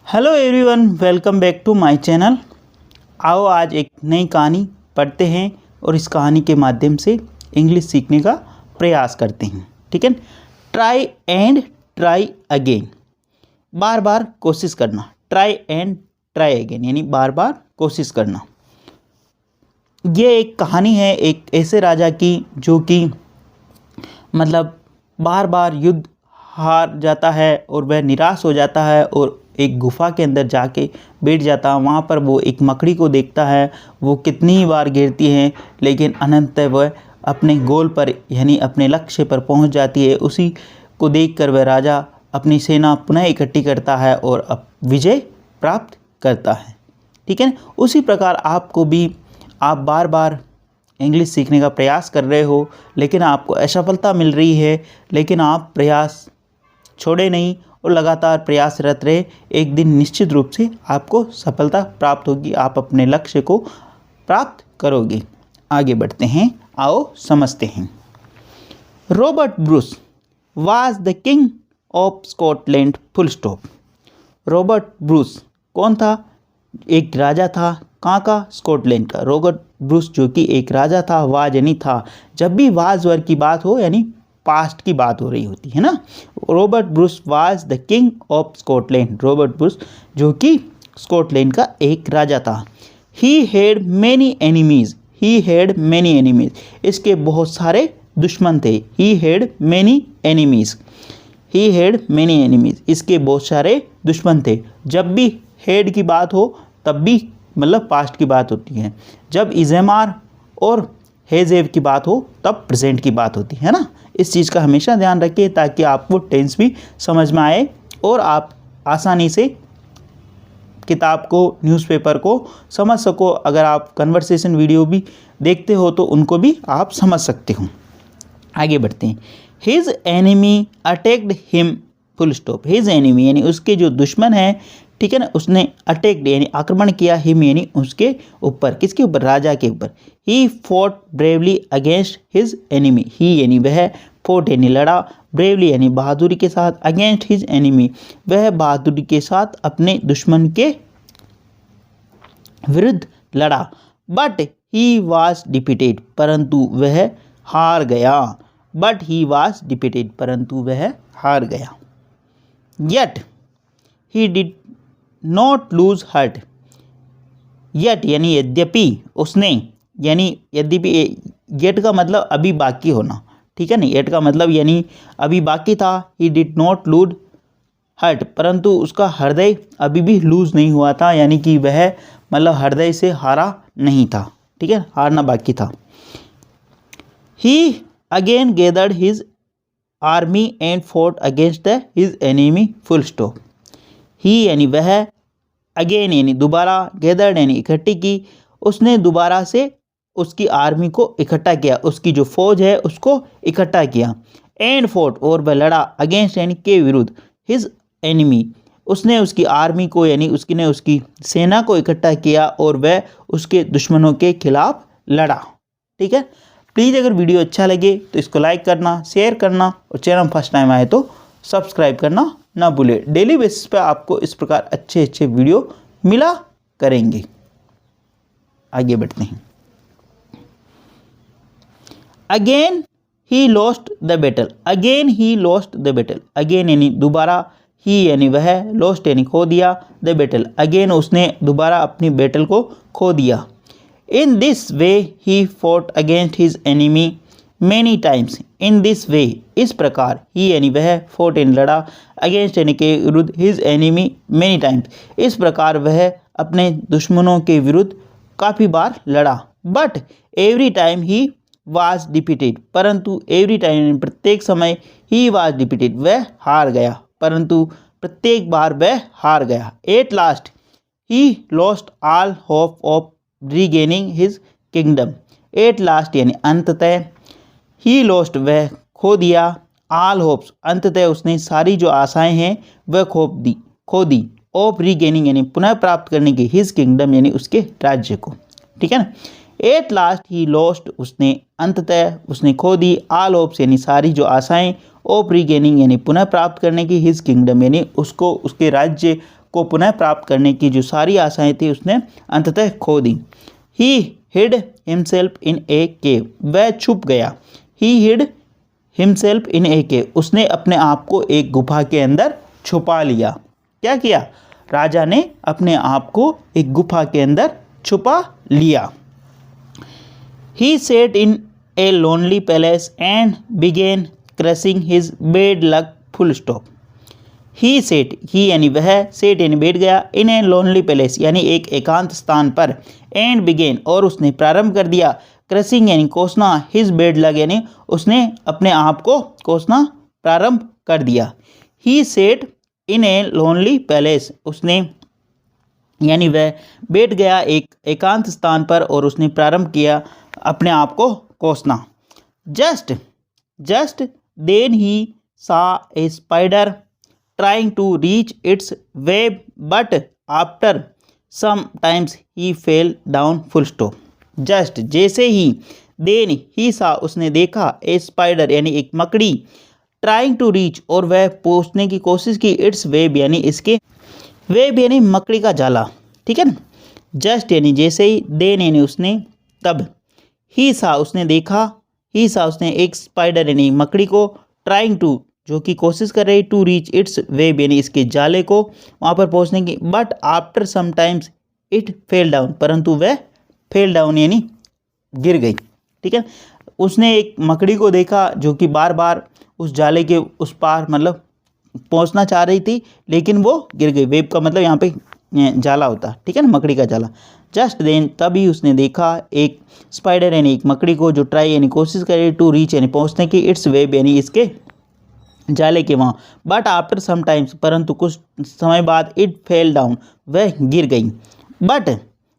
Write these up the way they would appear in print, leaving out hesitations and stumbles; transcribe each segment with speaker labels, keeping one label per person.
Speaker 1: Hello everyone, welcome back to my channel. आओ आज एक नई कहानी पढ़ते हैं और इस कहानी के माध्यम से इंग्लिश सीखने का प्रयास करते हैं। ठीक है, ट्राई एंड ट्राई अगेन, बार बार कोशिश करना। ट्राई एंड ट्राई अगेन यानी बार बार कोशिश करना। ये एक कहानी है एक ऐसे राजा की जो कि मतलब बार बार युद्ध हार जाता है और वह निराश हो जाता है और एक गुफा के अंदर जाके बैठ जाता है। वहाँ पर वो एक मकड़ी को देखता है, वो कितनी ही बार गिरती है लेकिन अनंततः वह अपने गोल पर यानी अपने लक्ष्य पर पहुँच जाती है। उसी को देखकर वह राजा अपनी सेना पुनः इकट्ठी करता है और अब विजय प्राप्त करता है। ठीक है, उसी प्रकार आपको भी आप बार बार इंग्लिश सीखने का प्रयास कर रहे हो लेकिन आपको असफलता मिल रही है, लेकिन आप प्रयास छोड़े नहीं और लगातार प्रयासरत रहे। एक दिन निश्चित रूप से आपको सफलता प्राप्त होगी, आप अपने लक्ष्य को प्राप्त करोगे। आगे बढ़ते हैं, आओ समझते हैं। Robert Bruce was the king of Scotland, full stop. Robert Bruce कौन था? एक राजा था। कहाँ का? स्कॉटलैंड का। रॉबर्ट ब्रूस जो कि एक राजा था, वाज यानी था। जब भी वाज वर्ड की बात हो यानी पास्ट की बात हो रही होती है ना। Robert Bruce was the king of Scotland. Robert Bruce जो कि स्कॉटलैंड का एक राजा था। He had many enemies. He had many enemies, इसके बहुत सारे दुश्मन थे। He had many enemies. He had many enemies, इसके बहुत सारे दुश्मन थे। जब भी हैड की बात हो तब भी मतलब पास्ट की बात होती है। जब इज़ेमार और हेजेव की बात हो तब प्रेजेंट की बात होती है ना। इस चीज़ का हमेशा ध्यान रखिए ताकि आपको टेंस भी समझ में आए और आप आसानी से किताब को, न्यूज़पेपर को समझ सको। अगर आप कन्वर्सेशन वीडियो भी देखते हो तो उनको भी आप समझ सकते हो। आगे बढ़ते हैं। His enemy attacked him, full stop. His enemy यानी उसके जो दुश्मन हैं, ठीक है ना, उसने अटैक्ड यानी आक्रमण किया, हिम यानी उसके ऊपर। किसके ऊपर? राजा के ऊपर। He fought bravely against his enemy. He यानी वह, फॉट यानी लड़ा, ब्रेवली यानी बहादुरी के साथ, अगेंस्ट हिज एनिमी वह बहादुरी के साथ अपने दुश्मन के विरुद्ध लड़ा। बट ही वॉज डिफीटेड, परंतु वह हार गया। बट ही वॉज डिफीटेड, परंतु वह हार गया। Yet he did not lose hurt. Yet यानी यद्यपि, उसने यानी यद्यपि, येट का मतलब अभी बाकी होना। ठीक है ना, येट का मतलब यानी अभी बाकी था। He did not lose hurt, परंतु उसका हृदय अभी भी लूज नहीं हुआ था, यानी कि वह मतलब हृदय से हारा नहीं था। ठीक है, हारना बाकी था। He again gathered his army and fought against his enemy, full stop. He यानी वह, अगेन यानी दोबारा, गैदर्ड यानी इकट्ठी की, उसने दोबारा से उसकी आर्मी को इकट्ठा किया, उसकी जो फौज है उसको इकट्ठा किया। एंड फोर्ट और वह लड़ा, अगेंस्ट यानी के विरुद्ध, हिज एनिमी उसने उसकी आर्मी को यानी उसकी सेना को इकट्ठा किया और वह उसके दुश्मनों के खिलाफ लड़ा। ठीक है, प्लीज़ अगर वीडियो अच्छा लगे तो इसको लाइक करना, शेयर करना और चैनल फर्स्ट टाइम आए तो सब्सक्राइब करना ना भूले। डेली बेसिस पे आपको इस प्रकार अच्छे अच्छे वीडियो मिला करेंगे। आगे बढ़ते हैं। Again he lost the battle. Again he lost the battle, again यानी दोबारा, ही यानी वह, लॉस्ट यानी खो दिया, द बैटल अगेन उसने दोबारा अपनी बैटल को खो दिया। In this way he fought against his enemy many times. In this way, इस प्रकार, ही यानी वह, फॉट यानी लड़ा, अगेंस्ट यानी के विरुद्ध, हिज एनिमी मैनी टाइम्स इस प्रकार वह अपने दुश्मनों के विरुद्ध काफ़ी बार लड़ा। But every time he was defeated, परंतु एवरी टाइम प्रत्येक समय, ही वाज डिफीटेड वह हार गया, परंतु प्रत्येक बार वह हार गया। At last he lost all hope of regaining his kingdom. Eight last यानी अंततः, ही लॉस्ट वह खो दिया, ऑल होप्स अंततः उसने सारी जो आशाएं हैं वह खो दी, ऑफ रीगेनिंग यानी पुनः प्राप्त करने की, हिज किंगडम यानी उसके राज्य को। ठीक है ना। एट लास्ट ही लॉस्ट उसने अंततः उसने खो दी, ऑल होप्स यानी सारी जो आशाएं, ऑफ रीगेनिंग यानी पुनः प्राप्त करने की, हिज किंगडम यानी उसको उसके राज्य को पुनः प्राप्त करने की जो सारी आशाएं थी उसने अंततः खो दी। ही हिड हिमसेल्फ इन ए केव, वह छुप गया। ही हिड हिमसेल्फ इन ए केव, उसने अपने आप को एक गुफा के अंदर छुपा लिया। क्या किया? राजा ने अपने आप को एक गुफा के अंदर छुपा लिया। He sat in a lonely palace and began cursing his bad luck full stop. He sat, he यानी वह, सेट यानी बैठ गया, इन ए लोनली पैलेस यानी एक एकांत स्थान पर, एंड बिगेन और उसने प्रारंभ कर दिया, क्रशिंग यानी कोसना, हिज बेड लग यानी उसने अपने आप को कोसना प्रारंभ कर दिया। He sat in a lonely palace, उसने यानी वह बैठ गया एक एकांत स्थान पर और उसने प्रारंभ किया अपने आप को कोसना। Just then he saw a spider trying to reach its web but after some times he fell down full stop. Just जैसे ही, देन ही सा उसने देखा, ए स्पाइडर यानी एक मकड़ी, ट्राइंग टू रीच और वह पहुंचने की कोशिश की, इट्स वेब यानी इसके, वेब यानी मकड़ी का जाला, ठीक है ना। जस्ट यानी जैसे ही, देन यानी उसने, तब, ही सा उसने देखा, ही सा उसने एक स्पाइडर यानी मकड़ी को, ट्राइंग टू जो कि कोशिश कर रही, टू रीच इट्स वेब यानी इसके जाले को वहाँ पर पहुँचने की, but after some times it fell down, परंतु वह फेल डाउन यानी गिर गई, ठीक है। उसने एक मकड़ी को देखा जो कि बार बार उस जाले के उस पार मतलब पहुंचना चाह रही थी, लेकिन वो गिर गई। वेब का मतलब यहाँ पे जाला होता, ठीक है ना, मकड़ी का जाला। जस्ट देन तभी उसने देखा एक स्पाइडर यानी एक मकड़ी को जो ट्राई यानी कोशिश कर रही, टू रीच यानी पहुंचने की, इट्स वेब यानी इसके जाले के वहाँ, बट आफ्टर सम टाइम्स परंतु कुछ समय बाद, इट फेल डाउन वह गिर गई। But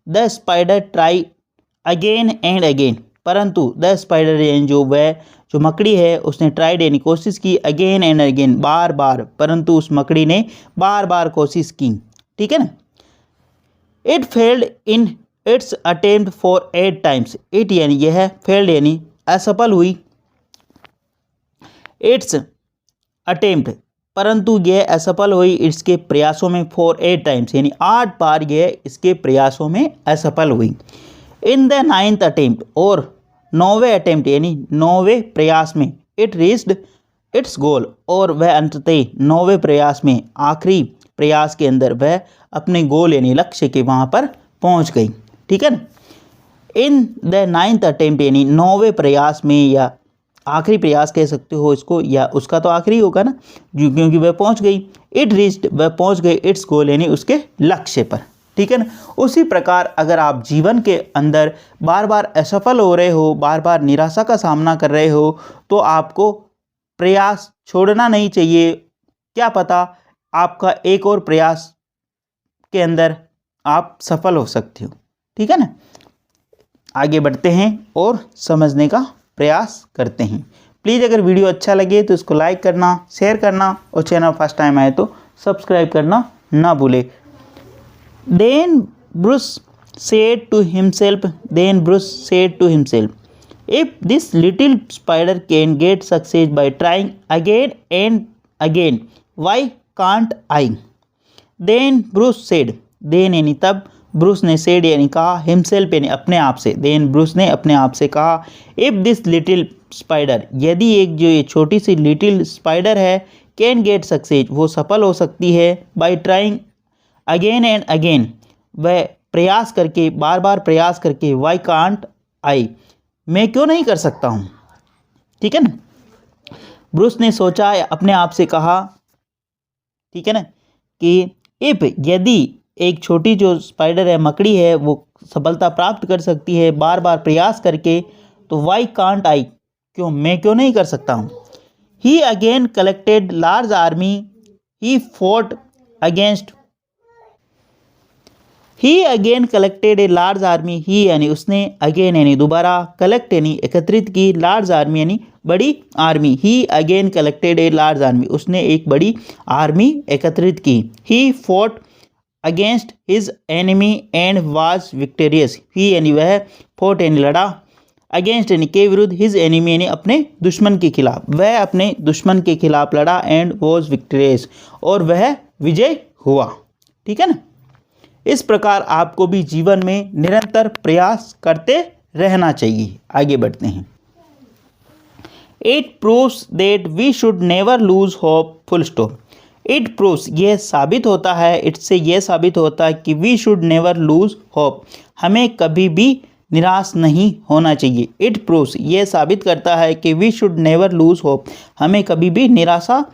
Speaker 1: the spider try again and again, परंतु द स्पाइडर यानी जो मकड़ी है उसने ट्राइड यानी कोशिश की, अगेन एंड अगेन बार बार, परंतु उस मकड़ी ने बार बार कोशिश की, ठीक है ना। It failed in its attempt for 8 times, it यानी यह, फेल्ड यानी असफल हुई, इट्स अटेम्प्ट परंतु यह असफल हुई, इसके प्रयासों में, फॉर 8 टाइम्स यानी 8 बार यह इसके प्रयासों में असफल हुई। इन द 9th अटेम्प्ट और 9वें अटेम्प्ट यानी 9वें प्रयास में, इट रीच्ड इट्स गोल और वह अंततः 9वें प्रयास में, आखिरी प्रयास के अंदर वह अपने गोल यानी लक्ष्य के वहाँ पर पहुँच गई, ठीक है ना। इन द 9th अटेम्प्ट यानी 9वें प्रयास में, या आखिरी प्रयास कह सकते हो इसको, या उसका तो आखिरी होगा ना क्योंकि वह पहुंच गई। इट रीच्ड वह पहुंच गई, इट्स गोल यानी उसके लक्ष्य पर, ठीक है ना। उसी प्रकार अगर आप जीवन के अंदर बार बार असफल हो रहे हो, बार बार निराशा का सामना कर रहे हो, तो आपको प्रयास छोड़ना नहीं चाहिए। क्या पता आपका एक और प्रयास के अंदर आप सफल हो सकते हो, ठीक है ना। आगे बढ़ते हैं और समझने का प्रयास करते हैं। प्लीज़ अगर वीडियो अच्छा लगे तो इसको लाइक करना, शेयर करना और चैनल फर्स्ट टाइम आए तो सब्सक्राइब करना ना भूले। Then Bruce said to himself, if this little spider can get success by trying again and again, why can't I. Then Bruce said, then यानी तब, ब्रूस ने सेड यानी कहा, हिमसेल्फ यानी अपने आप से, देन ब्रूस ने अपने आप से कहा, इफ़ दिस लिटिल स्पाइडर, यदि एक जो ये छोटी सी लिटिल स्पाइडर है, कैन गेट सक्सेस वो सफल हो सकती है, bye trying again and again वह प्रयास करके, बार बार प्रयास करके, वाई कांट आई मैं क्यों नहीं कर सकता हूँ, ठीक है ना। ब्रूस ने सोचा, अपने आप से कहा, ठीक है ना, कि इफ यदि एक छोटी जो स्पाइडर है, मकड़ी है, वो सफलता प्राप्त कर सकती है बार बार प्रयास करके, तो वाई कांट आई मैं क्यों नहीं कर सकता हूँ। He again collected large army, he fought against, he again collected a large army, he यानी उसने, अगेन यानी दोबारा, कलेक्ट यानी एकत्रित की, लार्ज आर्मी यानी बड़ी army. He again collected a large army, उसने एक बड़ी आर्मी एकत्रित की। He fought against his enemy and was victorious, he यानी वह, फॉट यानी लड़ा, अगेंस्ट यानी के विरुद्ध, हिज एनिमी यानी अपने दुश्मन के खिलाफ, वह अपने दुश्मन के खिलाफ लड़ा, एंड वाज विक्टोरियस और वह विजय हुआ, ठीक है ना। इस प्रकार आपको भी जीवन में निरंतर प्रयास करते रहना चाहिए। आगे बढ़ते हैं। It proves that we should never lose hope, full stop. It proves, यह साबित होता है, इससे यह साबित होता है कि we should never lose hope, हमें कभी भी निराश नहीं होना चाहिए। इट प्रूव्स, यह साबित करता है कि we should never lose hope, हमें कभी भी निराशा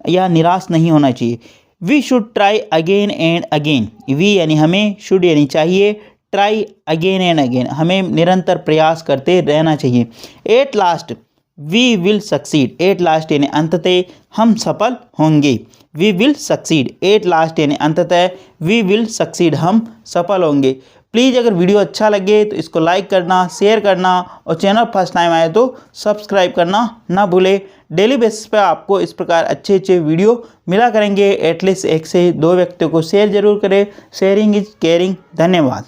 Speaker 1: या निराश नहीं होना चाहिए। We should try again and again, we यानी हमें, शुड यानी चाहिए, ट्राई अगेन एंड अगेन, हमें निरंतर प्रयास करते रहना चाहिए। At last we will succeed, at last यानी अंततः हम सफल होंगे। We will succeed, at last यानी अंततः वी विल सक्सीड, हम सफल होंगे। प्लीज़ अगर वीडियो अच्छा लगे तो इसको लाइक करना, शेयर करना और चैनल फर्स्ट टाइम आए तो सब्सक्राइब करना ना भूले। डेली बेसिस पे आपको इस प्रकार अच्छे अच्छे वीडियो मिला करेंगे। एटलीस्ट 1 से 2 व्यक्तियों को शेयर जरूर करें। Sharing is caring. धन्यवाद।